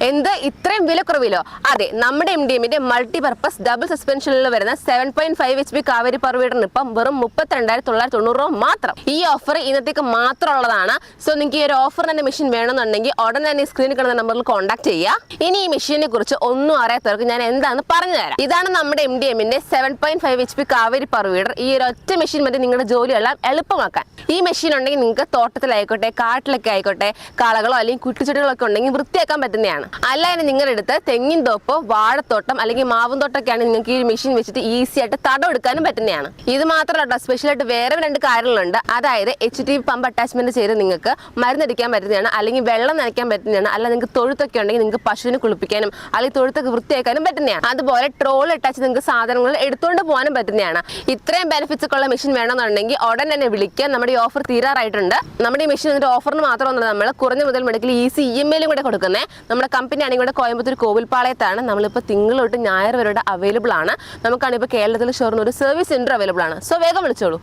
എന്ത് ഇത്രയും വിലക്കുറവിലോ? അതെ, നമ്മുടെ MDMന്റെ മൾട്ടിപർപ്പസ് ഡബിൾ സസ്പെൻഷനിൽ വരുന്ന 7.5 HP കാവേരി പവർ വീഡറിന് ഇപ്പം വെറും 32,990 രൂപ മാത്രം. ഈ ഓഫർ ഇന്നത്തേക്ക് മാത്രം ഉള്ളതാണ്. സോ നിങ്ങൾക്ക് ഈ ഒരു ഓഫറിന് തന്നെ മെഷീൻ വേണമെന്നുണ്ടെങ്കിൽ ഉടൻ തന്നെ സ്ക്രീനിൽ കാണുന്ന നമ്പറിൽ കോൺടാക്ട് ചെയ്യുക. ഇനി ഈ മെഷീനെ കുറിച്ച് ഒന്നും അറിയാത്തവർക്ക് ഞാൻ എന്താണെന്ന് പറഞ്ഞു തരാം. ഇതാണ് നമ്മുടെ MDMന്റെ 7.5 HP കാവേരി പവർ വീഡർ. ഈ ഒരു ഒറ്റ മെഷീൻ മതി നിങ്ങളുടെ ജോലിയെല്ലാം എളുപ്പമാക്കാൻ. ഈ മെഷീൻ ഉണ്ടെങ്കിൽ നിങ്ങൾക്ക് തോട്ടത്തിലായിക്കോട്ടെ, കാട്ടിലൊക്കെ ആയിക്കോട്ടെ, കളകളോ അല്ലെങ്കിൽ കുറ്റിച്ചെടികളൊക്കെ ഉണ്ടെങ്കിൽ വൃത്തിയാക്കാൻ പറ്റുന്നതാണ്. അല്ലാതെ നിങ്ങളുടെ അടുത്ത് തെങ്ങിൻ തോപ്പോ വാഴത്തോട്ടം അല്ലെങ്കിൽ മാവും തോട്ടമൊക്കെയാണ് നിങ്ങൾക്ക് ഈ മെഷീൻ വെച്ചിട്ട് ഈസി ആയിട്ട് തടം എടുക്കാനും പറ്റുന്നതാണ്. ഇത് മാത്രമല്ല, സ്പെഷ്യലായിട്ട് വേറെ 2 കാര്യങ്ങളുണ്ട്. അതായത് HDP പമ്പ് അറ്റാച്ച്മെന്റ് ചെയ്ത് നിങ്ങൾക്ക് മരുന്നടിക്കാൻ പറ്റുന്നതാണ്, അല്ലെങ്കിൽ വെള്ളം നനയ്ക്കാൻ പറ്റുന്നതാണ്, അല്ല നിങ്ങൾക്ക് തൊഴുത്തൊക്കെ ഉണ്ടെങ്കിൽ നിങ്ങൾക്ക് പശുവിനെ കുളിപ്പിക്കാനും അല്ലെങ്കിൽ തൊഴുത്തൊക്കെ വൃത്തിയാക്കാനും പറ്റുന്നതാണ്. അതുപോലെ ട്രോൾ അറ്റാച്ച് നിങ്ങൾക്ക് സാധനങ്ങൾ എടുത്തുകൊണ്ട് പോകാനും പറ്റുന്നതാണ്. ഇത്രയും ബെനിഫിറ്റ്സ് ഉള്ള മെഷീൻ വേണമെന്നുണ്ടെങ്കിൽ ഉടൻ തന്നെ വിളിക്കുക. നമ്മുടെ ഈ ഓഫർ തീരാറായിട്ടുണ്ട്. നമ്മുടെ ഈ മെഷീൻ എന്നിട്ട് ഓഫറിന് മാത്രമല്ല, നമ്മൾ കുറഞ്ഞ മുതൽ മുടക്കിൽ ഈസി EMI-ലും കൂടെ കൊടുക്കുന്നത്. നമ്മുടെ കമ്പനി ആണെങ്കിൽ ഇവിടെ കോയമ്പത്തൂർ കോവിൽപ്പാളയത്താണ്. നമ്മളിപ്പോൾ തിങ്കൾ തൊട്ട് ഞായർ വരെ അവൈലബിൾ ആണ്. നമുക്കാണ് ഇപ്പോൾ കേരളത്തിൽ ഷൊർണൂർ സർവീസ് സെന്റർ അവൈലബിൾ ആണ്. സോ വേഗം വിളിച്ചോളൂ.